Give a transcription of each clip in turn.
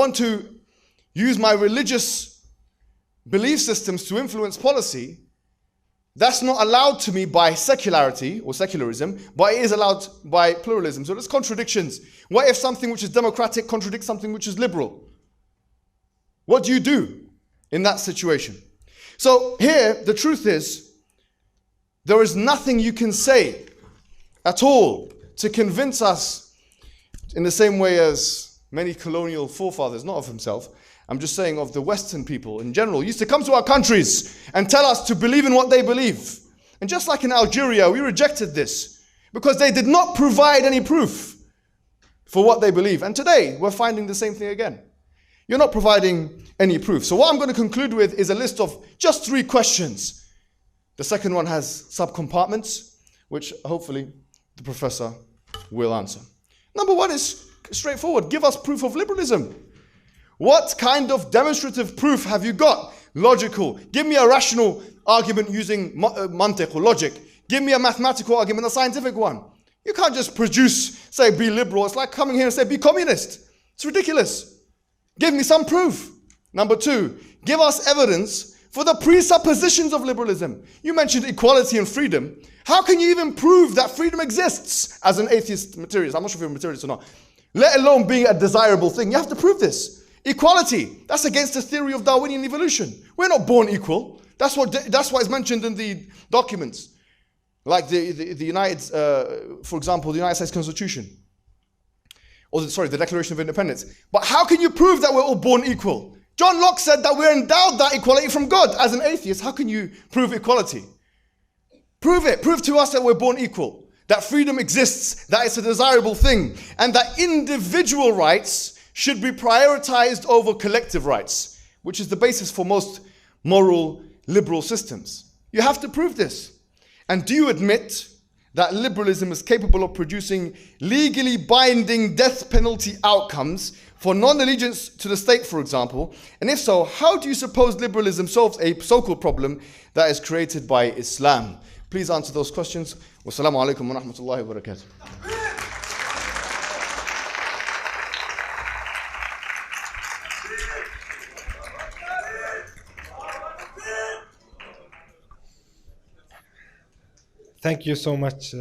want to use my religious belief systems to influence policy, that's not allowed to me by secularity or secularism, but it is allowed by pluralism. So there's contradictions. What if something which is democratic contradicts something which is liberal? What do you do in that situation? So here, the truth is, there is nothing you can say at all to convince us, in the same way as many colonial forefathers, not of himself, I'm just saying of the Western people in general, used to come to our countries and tell us to believe in what they believe. And just like in Algeria, we rejected this because they did not provide any proof for what they believe. And today, we're finding the same thing again. You're not providing any proof. So what I'm going to conclude with is a list of just 3 questions. The second one has subcompartments, which hopefully the professor will answer. Number 1 is straightforward. Give us proof of liberalism. What kind of demonstrative proof have you got? Logical. Give me a rational argument using mantiq or logic. Give me a mathematical argument, a scientific one. You can't just produce, say, be liberal. It's like coming here and say, be communist. It's ridiculous. Give me some proof. Number 2, give us evidence for the presuppositions of liberalism. You mentioned equality and freedom. How can you even prove that freedom exists as an atheist materialist? I'm not sure if you're a materialist or not. Let alone being a desirable thing. You have to prove this. Equality, that's against the theory of Darwinian evolution. We're not born equal. That's what is mentioned in the documents. Like the United, for example, the United States Constitution. Or the Declaration of Independence. But how can you prove that we're all born equal? John Locke said that we're endowed that equality from God. As an atheist, how can you prove equality? Prove it. Prove to us that we're born equal. That freedom exists, that it's a desirable thing. And that individual rights should be prioritized over collective rights, which is the basis for most moral liberal systems. You have to prove this. And do you admit that liberalism is capable of producing legally binding death penalty outcomes for non-allegiance to the state, for example? And if so, how do you suppose liberalism solves a so-called problem that is created by Islam? Please answer those questions. Wassalamu alaikum wa rahmatullahi wa barakatuh. Thank you so much,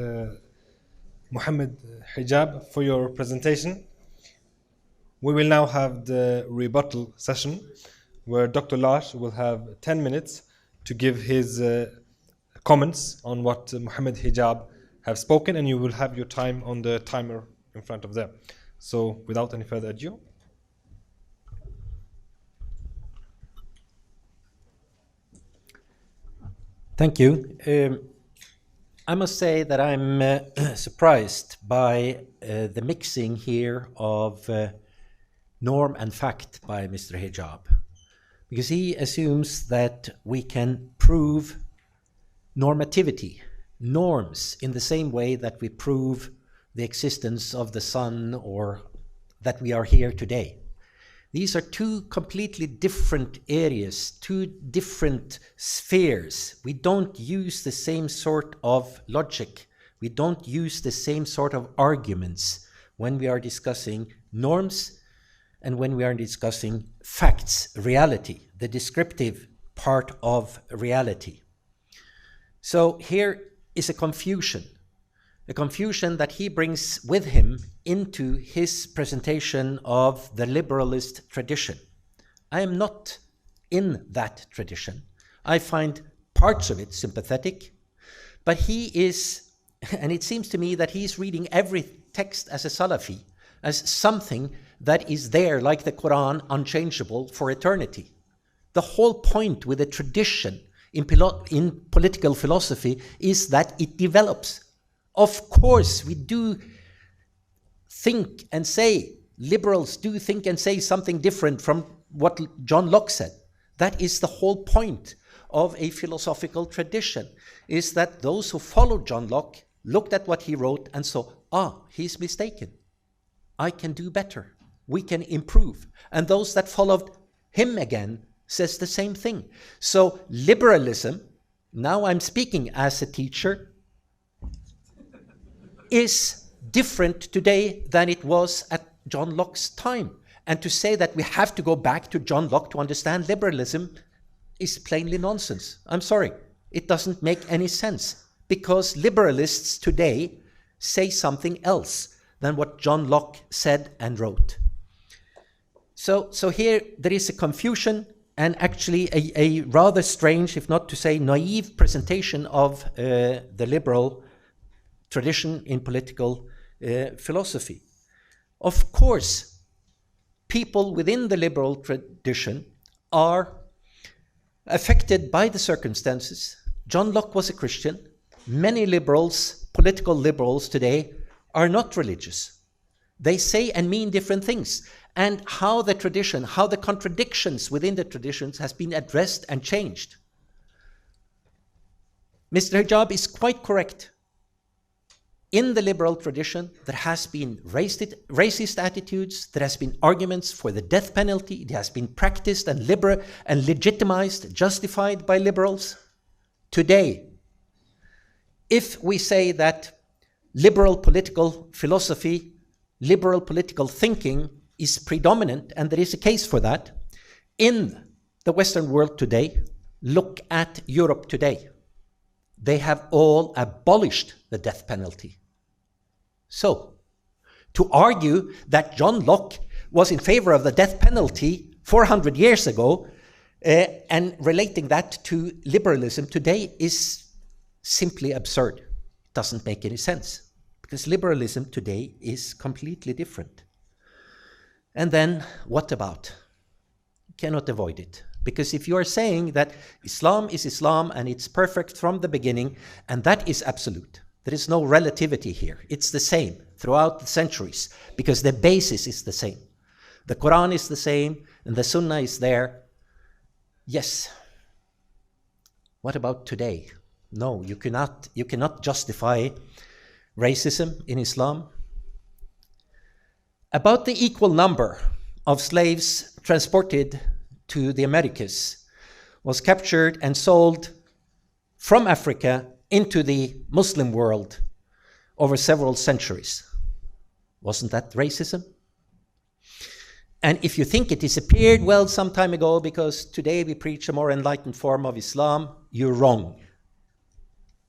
Mohammed Hijab, for your presentation. We will now have the rebuttal session, where Dr. Lars will have 10 minutes to give his comments on what Mohammed Hijab have spoken, and you will have your time on the timer in front of them. So, without any further ado. Thank you. I must say that I'm surprised by the mixing here of norm and fact by Mr. Hijab, because he assumes that we can prove normativity, norms, in the same way that we prove the existence of the sun or that we are here today. These are 2 completely different areas, 2 different spheres. We don't use the same sort of logic. We don't use the same sort of arguments when we are discussing norms and when we are discussing facts, reality, the descriptive part of reality. So here is a confusion that he brings with him into his presentation of the liberalist tradition. I am not in that tradition. I find parts of it sympathetic, but he is, and it seems to me that he's reading every text as a Salafi, as something that is there, like the Quran, unchangeable for eternity. The whole point with a tradition in political philosophy is that it develops. Of course, we do think and say, liberals do think and say something different from what John Locke said. That is the whole point of a philosophical tradition, is that those who followed John Locke looked at what he wrote and saw, he's mistaken. I can do better. We can improve. And those that followed him again says the same thing. So liberalism, now I'm speaking as a teacher, is different today than it was at John Locke's time. And to say that we have to go back to John Locke to understand liberalism is plainly nonsense. I'm sorry. It doesn't make any sense, because liberalists today say something else than what John Locke said and wrote. So here there is a confusion and actually a rather strange, if not to say naive, presentation of the liberal tradition in political philosophy. Of course, people within the liberal tradition are affected by the circumstances. John Locke was a Christian. Many liberals, political liberals today, are not religious. They say and mean different things. And how the tradition, how the contradictions within the traditions has been addressed and changed. Mr. Hijab is quite correct. In the liberal tradition, there has been racist attitudes, there has been arguments for the death penalty, it has been practiced and legitimized, justified by liberals. Today, if we say that liberal political philosophy, liberal political thinking is predominant, and there is a case for that, in the Western world today, look at Europe today. They have all abolished the death penalty. So, to argue that John Locke was in favor of the death penalty 400 years ago and relating that to liberalism today is simply absurd. It doesn't make any sense, because liberalism today is completely different. And then, what about? You cannot avoid it. Because if you are saying that Islam is Islam and it's perfect from the beginning, and that is absolute, there is no relativity here. It's the same throughout the centuries, because the basis is the same. The Quran is the same, and the Sunnah is there. Yes. What about today? No, you cannot justify racism in Islam. About the equal number of slaves transported to the Americas was captured and sold from Africa into the Muslim world over several centuries. Wasn't that racism? And if you think it disappeared, well, some time ago, because today we preach a more enlightened form of Islam, you're wrong.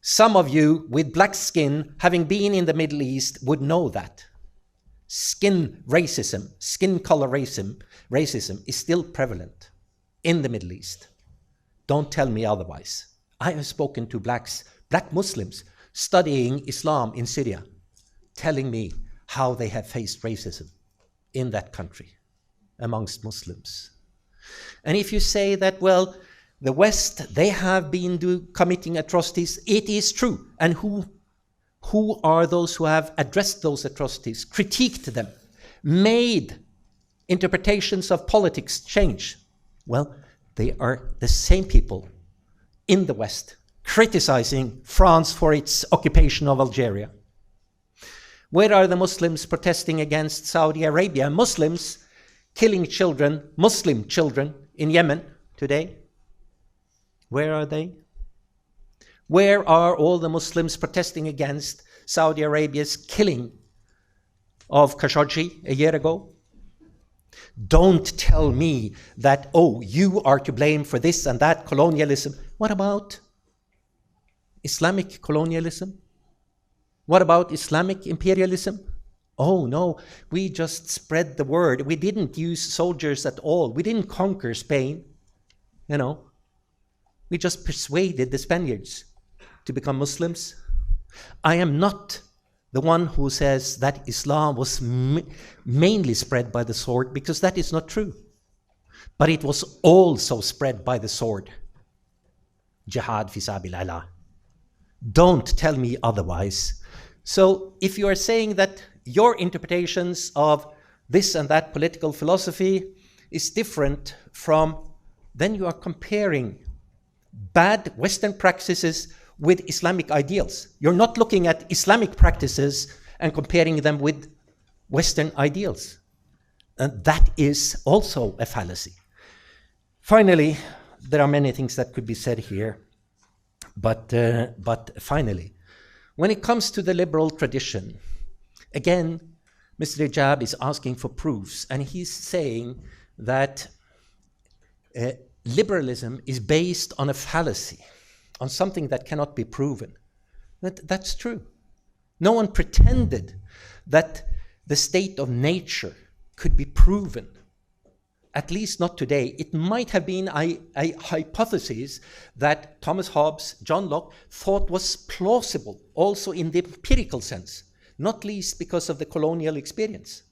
Some of you with black skin, having been in the Middle East, would know that. Skin racism, skin color racism is still prevalent in the Middle East. Don't tell me otherwise. I have spoken to black Muslims studying Islam in Syria, telling me how they have faced racism in that country amongst Muslims. And if you say that, well, the West, they have been committing atrocities, it is true. And who are those who have addressed those atrocities, critiqued them, made interpretations of politics change? Well, they are the same people in the West criticizing France for its occupation of Algeria. Where are the Muslims protesting against Saudi Arabia? Muslims killing children, Muslim children in Yemen today. Where are they? Where are all the Muslims protesting against Saudi Arabia's killing of Khashoggi a year ago? Don't tell me that, oh, you are to blame for this and that colonialism. What about Islamic colonialism? What about Islamic imperialism? Oh, no, we just spread the word. We didn't use soldiers at all. We didn't conquer Spain. You know, we just persuaded the Spaniards to become Muslims. I am not the one who says that Islam was mainly spread by the sword, because that is not true. But it was also spread by the sword. Jihad fi sabilillah. Don't tell me otherwise. So if you are saying that your interpretations of this and that political philosophy is different from, then you are comparing bad Western practices with Islamic ideals. You're not looking at Islamic practices and comparing them with Western ideals. And that is also a fallacy. Finally, there are many things that could be said here, but finally, when it comes to the liberal tradition, again, Mr. Hijab is asking for proofs, and he's saying that liberalism is based on a fallacy, on something that cannot be proven. That's true. No one pretended that the state of nature could be proven, at least not today. It might have been a hypothesis that Thomas Hobbes, John Locke thought was plausible, also in the empirical sense, not least because of the colonial experience.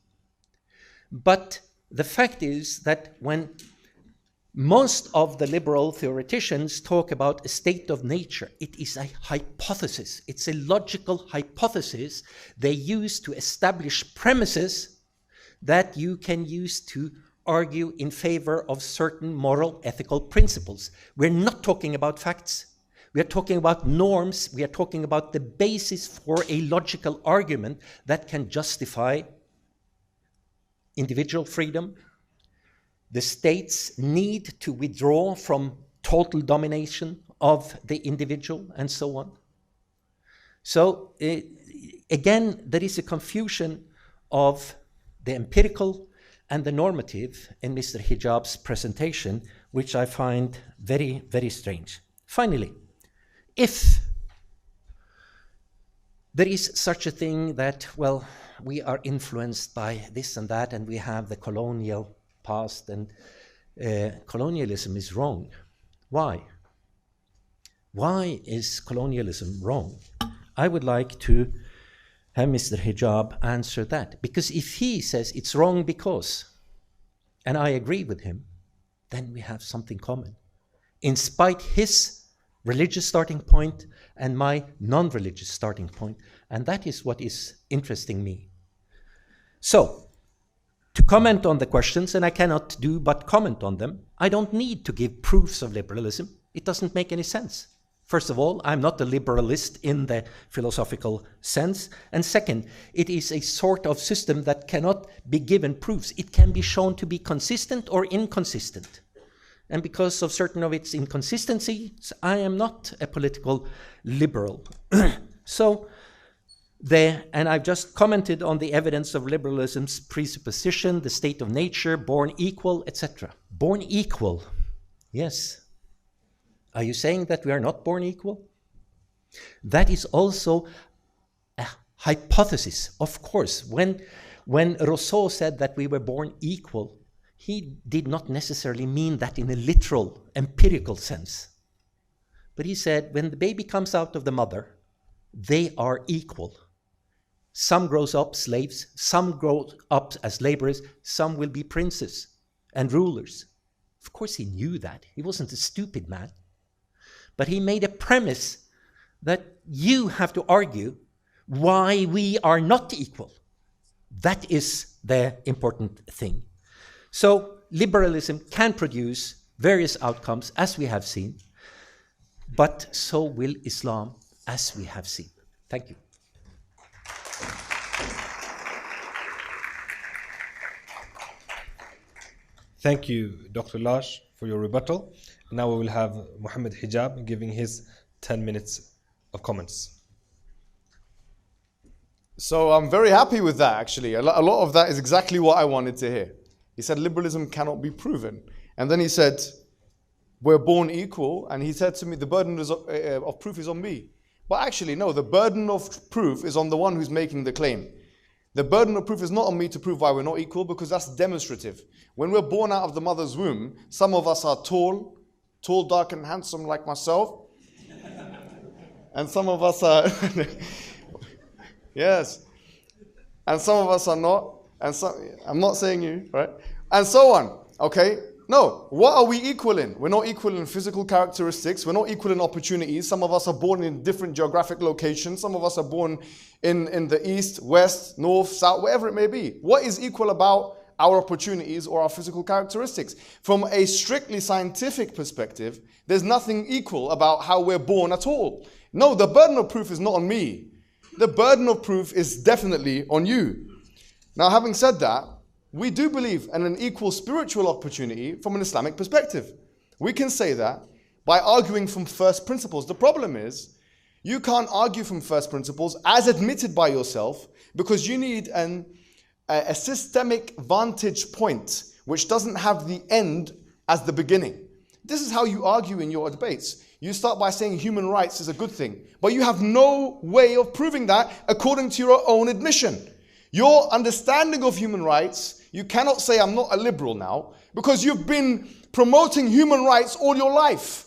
But the fact is that when most of the liberal theoreticians talk about a state of nature, it is a hypothesis. It's a logical hypothesis they use to establish premises that you can use to argue in favor of certain moral, ethical principles. We're not talking about facts. We are talking about norms. We are talking about the basis for a logical argument that can justify individual freedom, the state's need to withdraw from total domination of the individual, and so on. So again, there is a confusion of the empirical and the normative in Mr. Hijab's presentation, which I find very, very strange. Finally, if there is such a thing that, well, we are influenced by this and that, and we have the colonial past, and colonialism is wrong. Why? Why is colonialism wrong? I would like to have Mr. Hijab answer that. Because if he says it's wrong because, and I agree with him, then we have something common. In spite his religious starting point and my non-religious starting point. And that is what is interesting me. So, to comment on the questions, and I cannot do but comment on them, I don't need to give proofs of liberalism. It doesn't make any sense. First of all, I'm not a liberalist in the philosophical sense. And second, it is a sort of system that cannot be given proofs. It can be shown to be consistent or inconsistent. And because of certain of its inconsistencies, I am not a political liberal. And I've just commented on the evidence of liberalism's presupposition, the state of nature, born equal, etc. Born equal, yes. Are you saying that we are not born equal? That is also a hypothesis, of course. When Rousseau said that we were born equal, he did not necessarily mean that in a literal, empirical sense. But he said, when the baby comes out of the mother, they are equal. Some grows up slaves, some grow up as laborers, some will be princes and rulers. Of course he knew that. He wasn't a stupid man. But he made a premise that you have to argue why we are not equal. That is the important thing. So liberalism can produce various outcomes, as we have seen, but so will Islam, as we have seen. Thank you. Thank you, Dr. Lars, for your rebuttal. Now we will have Mohammed Hijab giving his 10 minutes of comments. So I'm very happy with that, actually. A lot of that is exactly what I wanted to hear. He said liberalism cannot be proven. And then he said, we're born equal. And he said to me, the burden of proof is on me. But actually, no, the burden of proof is on the one who's making the claim. The burden of proof is not on me to prove why we're not equal, because that's demonstrative. When we're born out of the mother's womb, some of us are tall, dark and handsome like myself. And some of us are, yes. And some of us are not. And I'm not saying you, right? And so on, okay? No, what are we equal in? We're not equal in physical characteristics. We're not equal in opportunities. Some of us are born in different geographic locations. Some of us are born in the east, west, north, south, wherever it may be. What is equal about our opportunities or our physical characteristics? From a strictly scientific perspective, there's nothing equal about how we're born at all. No, the burden of proof is not on me. The burden of proof is definitely on you. Now, having said that, we do believe in an equal spiritual opportunity from an Islamic perspective. We can say that by arguing from first principles. The problem is, you can't argue from first principles as admitted by yourself, because you need an a systemic vantage point which doesn't have the end as the beginning. This is how you argue in your debates. You start by saying human rights is a good thing, but you have no way of proving that according to your own admission. Your understanding of human rights, you cannot say I'm not a liberal now, because you've been promoting human rights all your life.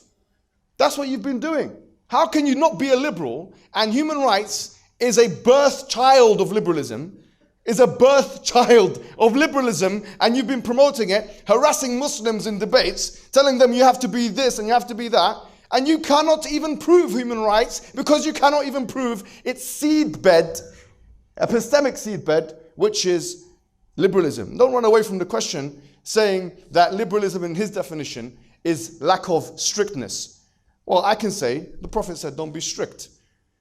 That's what you've been doing. How can you not be a liberal? And human rights is a birth child of liberalism, and you've been promoting it, harassing Muslims in debates, telling them you have to be this and you have to be that, and you cannot even prove human rights because you cannot even prove its seedbed, epistemic seedbed, which is liberalism. Don't run away from the question saying that liberalism in his definition is lack of strictness. Well, I can say the Prophet said don't be strict.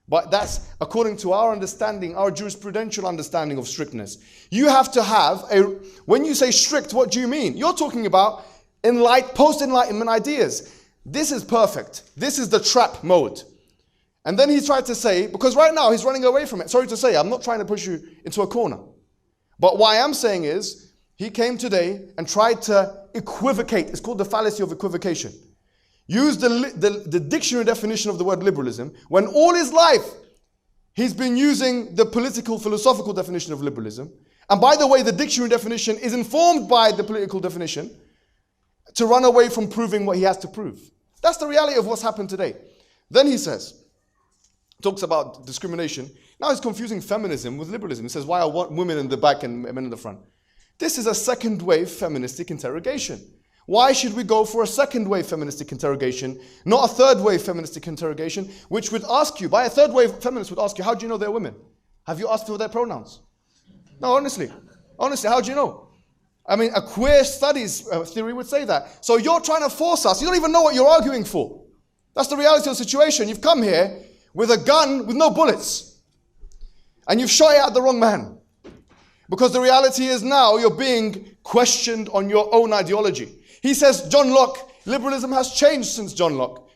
But that's according to our understanding, our jurisprudential understanding of strictness. You have to have when you say strict, what do you mean? You're talking about post-enlightenment ideas. This is perfect. This is the trap mode. And then he tried to say, because right now he's running away from it. Sorry to say, I'm not trying to push you into a corner. But what I am saying is, he came today and tried to equivocate. It's called the fallacy of equivocation. Use the dictionary definition of the word liberalism, when all his life he's been using the political, philosophical definition of liberalism. And by the way, the dictionary definition is informed by the political definition, to run away from proving what he has to prove. That's the reality of what's happened today. Then he talks about discrimination. Now he's confusing feminism with liberalism. He says, why are women in the back and men in the front? This is a second wave feministic interrogation. Why should we go for a second wave feministic interrogation, not a third wave feministic interrogation, which would ask you, by a third wave feminist would ask you, how do you know they're women? Have you asked for their pronouns? No, honestly, how do you know? I mean, a queer studies theory would say that. So you're trying to force us. You don't even know what you're arguing for. That's the reality of the situation. You've come here with a gun with no bullets, and you've shot it at the wrong man. Because the reality is now you're being questioned on your own ideology. He says, John Locke, liberalism has changed since John Locke.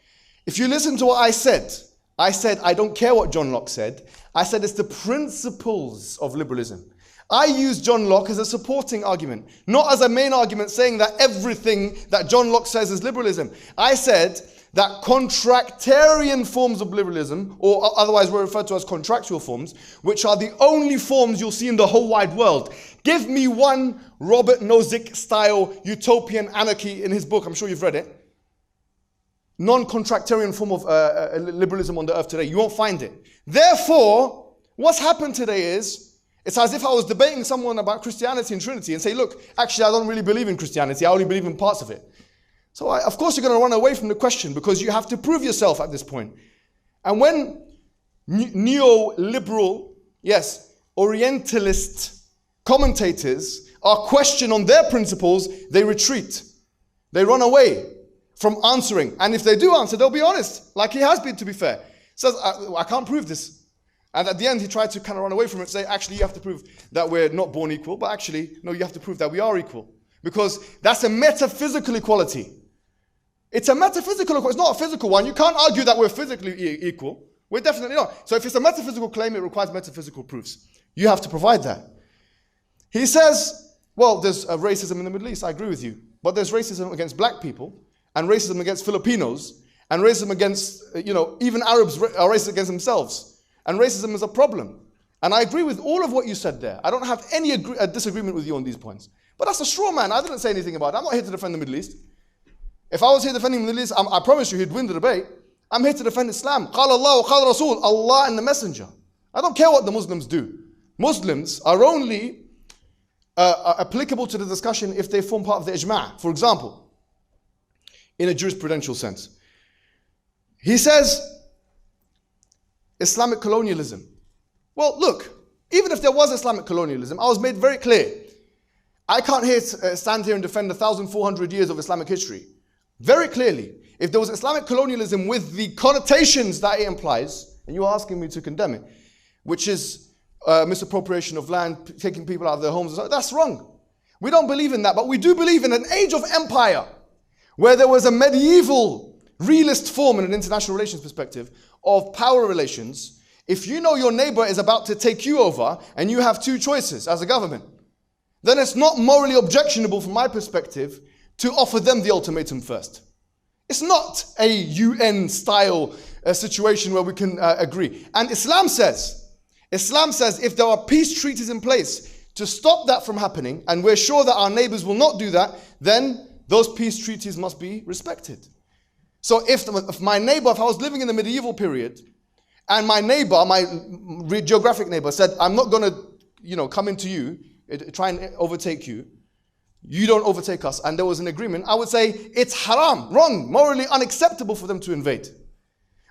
If you listen to what I said, I don't care what John Locke said. I said it's the principles of liberalism. I use John Locke as a supporting argument, not as a main argument saying that everything that John Locke says is liberalism. I said that contractarian forms of liberalism, or otherwise we're referred to as contractual forms, which are the only forms you'll see in the whole wide world. Give me one Robert Nozick style utopian anarchy in his book, I'm sure you've read it. Non-contractarian form of liberalism on the earth today. You won't find it. Therefore, what's happened today is, it's as if I was debating someone about Christianity and Trinity and say, look, actually I don't really believe in Christianity, I only believe in parts of it. So of course you're going to run away from the question because you have to prove yourself at this point. And when neoliberal, Orientalist commentators are questioned on their principles, they retreat. They run away from answering. And if they do answer, they'll be honest, like he has been, to be fair. Says, I can't prove this. And at the end, he tried to kind of run away from it and say, actually, you have to prove that we're not born equal. But actually, no, you have to prove that we are equal. Because that's a metaphysical equality. It's a metaphysical equality. It's not a physical one. You can't argue that we're physically equal. We're definitely not. So if it's a metaphysical claim, it requires metaphysical proofs. You have to provide that. He says, well, there's racism in the Middle East. I agree with you. But there's racism against black people, and racism against Filipinos, and racism against, even Arabs are racist against themselves. And racism is a problem. And I agree with all of what you said there. I don't have any disagreement with you on these points. But that's a straw man. I didn't say anything about it. I'm not here to defend the Middle East. If I was here defending the Middle East, I promise you he'd win the debate. I'm here to defend Islam. قال الله وقال رسول, Allah and the Messenger. I don't care what the Muslims do. Muslims are only applicable to the discussion if they form part of the ijma'. For example, in a jurisprudential sense. He says, Islamic colonialism. Well, look, even if there was Islamic colonialism, I was made very clear. I can't stand here and defend 1,400 years of Islamic history. Very clearly, if there was Islamic colonialism with the connotations that it implies, and you are asking me to condemn it, which is misappropriation of land, taking people out of their homes, that's wrong. We don't believe in that, but we do believe in an age of empire, where there was a medieval realist form in an international relations perspective of power relations. If you know your neighbor is about to take you over, and you have two choices as a government, then it's not morally objectionable from my perspective to offer them the ultimatum first. It's not a UN style situation where we can agree. And Islam says if there are peace treaties in place to stop that from happening, and we're sure that our neighbors will not do that, then those peace treaties must be respected. So if my neighbor, if I was living in the medieval period, and my neighbor, my geographic neighbor said, I'm not going to, come into you, try and overtake you, you don't overtake us, and there was an agreement, I would say it's haram, wrong, morally unacceptable for them to invade.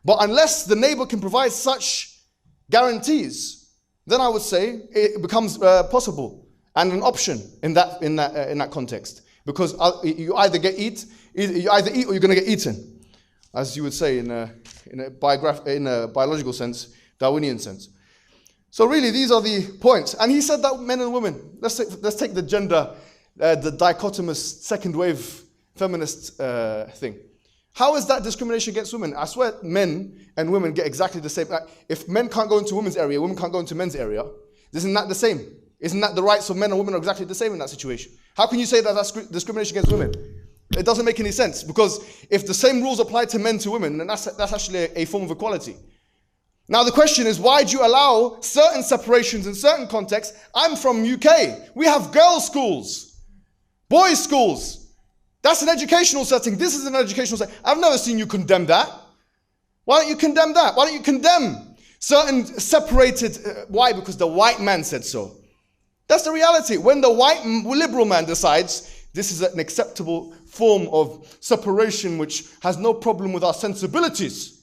But unless the neighbor can provide such guarantees, then I would say it becomes possible and an option in that context, because you either eat or you're going to get eaten, as you would say in a biological sense, Darwinian sense. So really, these are the points. And he said that men and women. Let's take the gender, the dichotomous second wave feminist thing. How is that discrimination against women? I swear men and women get exactly the same. If men can't go into women's area, women can't go into men's area, isn't that the same? Isn't that the rights of men and women are exactly the same in that situation? How can you say that that's discrimination against women? It doesn't make any sense, because if the same rules apply to men to women, then that's actually a form of equality. Now the question is, why do you allow certain separations in certain contexts? I'm from UK. We have girls' schools, boys' schools. That's an educational setting. This is an educational setting. I've never seen you condemn that. Why don't you condemn that? Why don't you condemn certain separated... why? Because the white man said so. That's the reality. When the white liberal man decides this is an acceptable form of separation which has no problem with our sensibilities,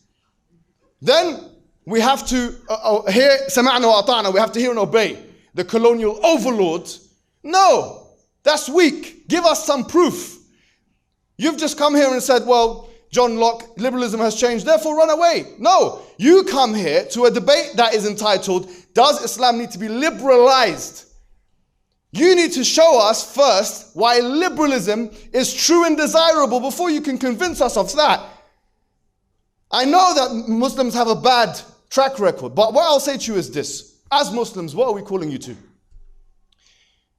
then we have to hear, سمعنا وأطعنا, we have to hear and obey the colonial overlord. No, that's weak. Give us some proof. You've just come here and said, well, John Locke, liberalism has changed, therefore run away. No, you come here to a debate that is entitled, does Islam need to be liberalized? You need to show us first why liberalism is true and desirable before you can convince us of that. I know that Muslims have a bad track record, but what I'll say to you is this. As Muslims, what are we calling you to?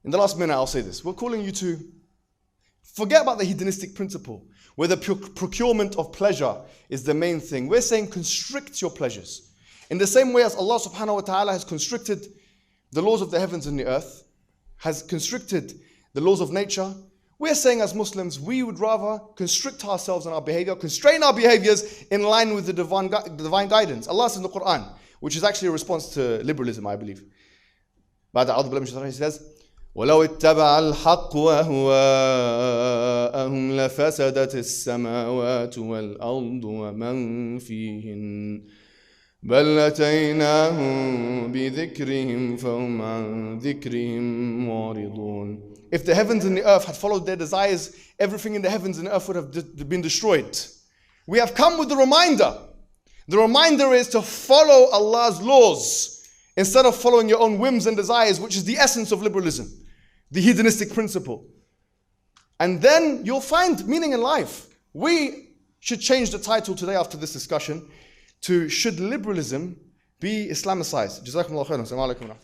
In the last minute, I'll say this. We're calling you to forget about the hedonistic principle, where the procurement of pleasure is the main thing. We're saying constrict your pleasures. In the same way as Allah subhanahu wa ta'ala has constricted the laws of the heavens and the earth, has constricted the laws of nature, we're saying as Muslims, we would rather constrict ourselves in our behavior, constrain our behaviors in line with the divine guidance. Allah says in the Quran, which is actually a response to liberalism, I believe. He says, وَلَوْ اتَّبَعَ الْحَقُّ وَأَهْوَاءَهُمْ لَفَسَدَتِ السَّمَاوَاتُ وَالْأَرْضُ وَمَنْ فِيهِنَّ بَلْ أَتَيْنَاهُمْ بِذِكْرِهِمْ فَهُمْ عَنْ ذِكْرِهِمْ مُعْرِضُونَ. If the heavens and the earth had followed their desires, everything in the heavens and the earth would have been destroyed. We have come with the reminder. The reminder is to follow Allah's laws instead of following your own whims and desires, which is the essence of liberalism, the hedonistic principle. And then you'll find meaning in life. We should change the title today after this discussion to Should Liberalism Be Islamicized? Jazakumullah khairan. Assalamu alaikum.